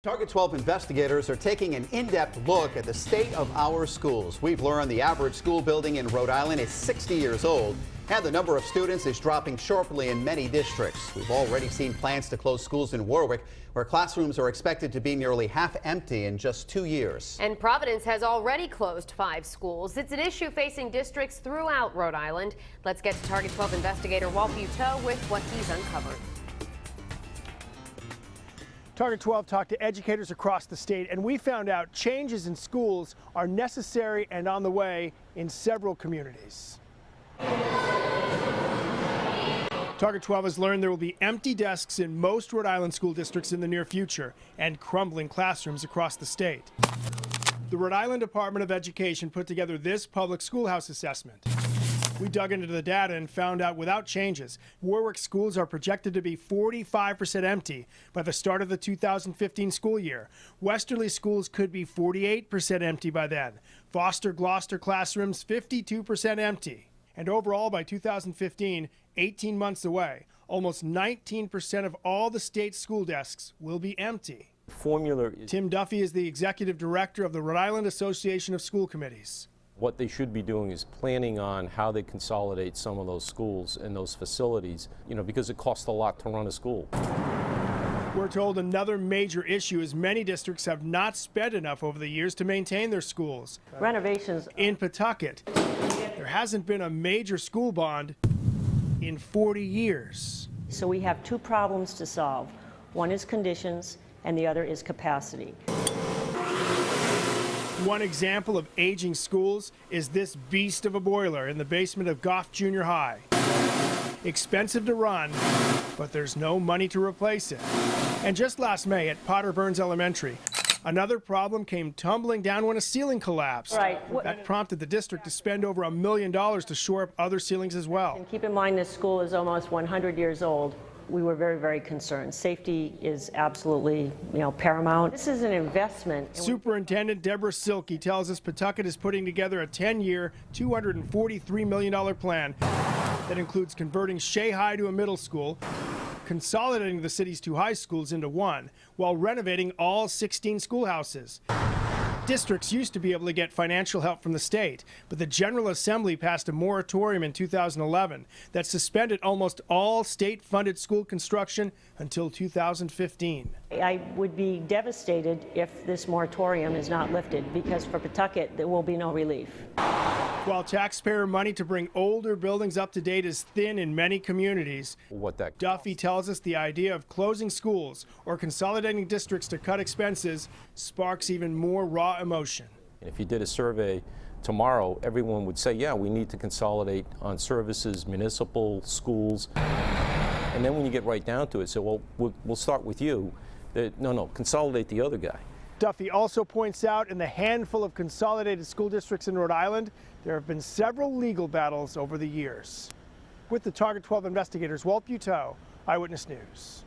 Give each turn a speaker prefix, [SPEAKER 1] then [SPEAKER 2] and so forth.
[SPEAKER 1] Target 12 investigators are taking an in-depth look at the state of our schools. We've learned the average school building in Rhode Island is 60 years old, and the number of students is dropping sharply in many districts. We've already seen plans to close schools in Warwick, where classrooms are expected to be nearly half empty in just 2 years.
[SPEAKER 2] And Providence has already closed 5 schools. It's an issue facing districts throughout Rhode Island. Let's get to Target 12 investigator Walt with what he's uncovered.
[SPEAKER 3] Target 12 talked to educators across the state, and we found out changes in schools are necessary and on the way in several communities. Target 12 has learned there will be empty desks in most Rhode Island school districts in the near future and crumbling classrooms across the state. The Rhode Island Department of Education put together this public schoolhouse assessment. We dug into the data and found out without changes, Warwick schools are projected to be 45% empty by the start of the 2015 school year. Westerly schools could be 48% empty by then. Foster Gloucester classrooms 52% empty. And overall by 2015, 18 months away, almost 19% of all the state's school desks will be empty. Tim Duffy is the executive director of the Rhode Island Association of School Committees.
[SPEAKER 4] What they should be doing is planning on how they consolidate some of those schools and those facilities, because it costs a lot to run a school.
[SPEAKER 3] We're told another major issue is many districts have not spent enough over the years to maintain their schools.
[SPEAKER 5] Renovations.
[SPEAKER 3] In Pawtucket, there hasn't been a major school bond in 40 years.
[SPEAKER 5] So we have 2 problems to solve. One is conditions and the other is capacity.
[SPEAKER 3] One example of aging schools is this beast of a boiler in the basement of Goff Junior High. Expensive to run, but there's no money to replace it. And just last May at Potter Burns Elementary, another problem came tumbling down when a ceiling collapsed. That prompted the district to spend over $1 million to shore up other ceilings as well.
[SPEAKER 5] And keep in mind this school is almost 100 years old. We were very, very concerned. Safety is absolutely, paramount. This is an investment.
[SPEAKER 3] Superintendent Deborah Silke tells us Pawtucket is putting together a 10-year, $243 million plan that includes converting Shea High to a middle school, consolidating the city's 2 high schools into one, while renovating all 16 schoolhouses. Districts used to be able to get financial help from the state, but the General Assembly passed a moratorium in 2011 that suspended almost all state-funded school construction until 2015.
[SPEAKER 5] I would be devastated if this moratorium is not lifted, because for Pawtucket there will be no relief.
[SPEAKER 3] While taxpayer money to bring older buildings up to date is thin in many communities, Duffy tells us the idea of closing schools or consolidating districts to cut expenses sparks even more raw emotion.
[SPEAKER 4] If you did a survey tomorrow, everyone would say, yeah, we need to consolidate on services, municipal, schools. And then when you get right down to it, say, well, we'll start with you. No, consolidate the other guy.
[SPEAKER 3] Duffy also points out in the handful of consolidated school districts in Rhode Island, there have been several legal battles over the years. With the Target 12 investigators, Walt, Eyewitness News.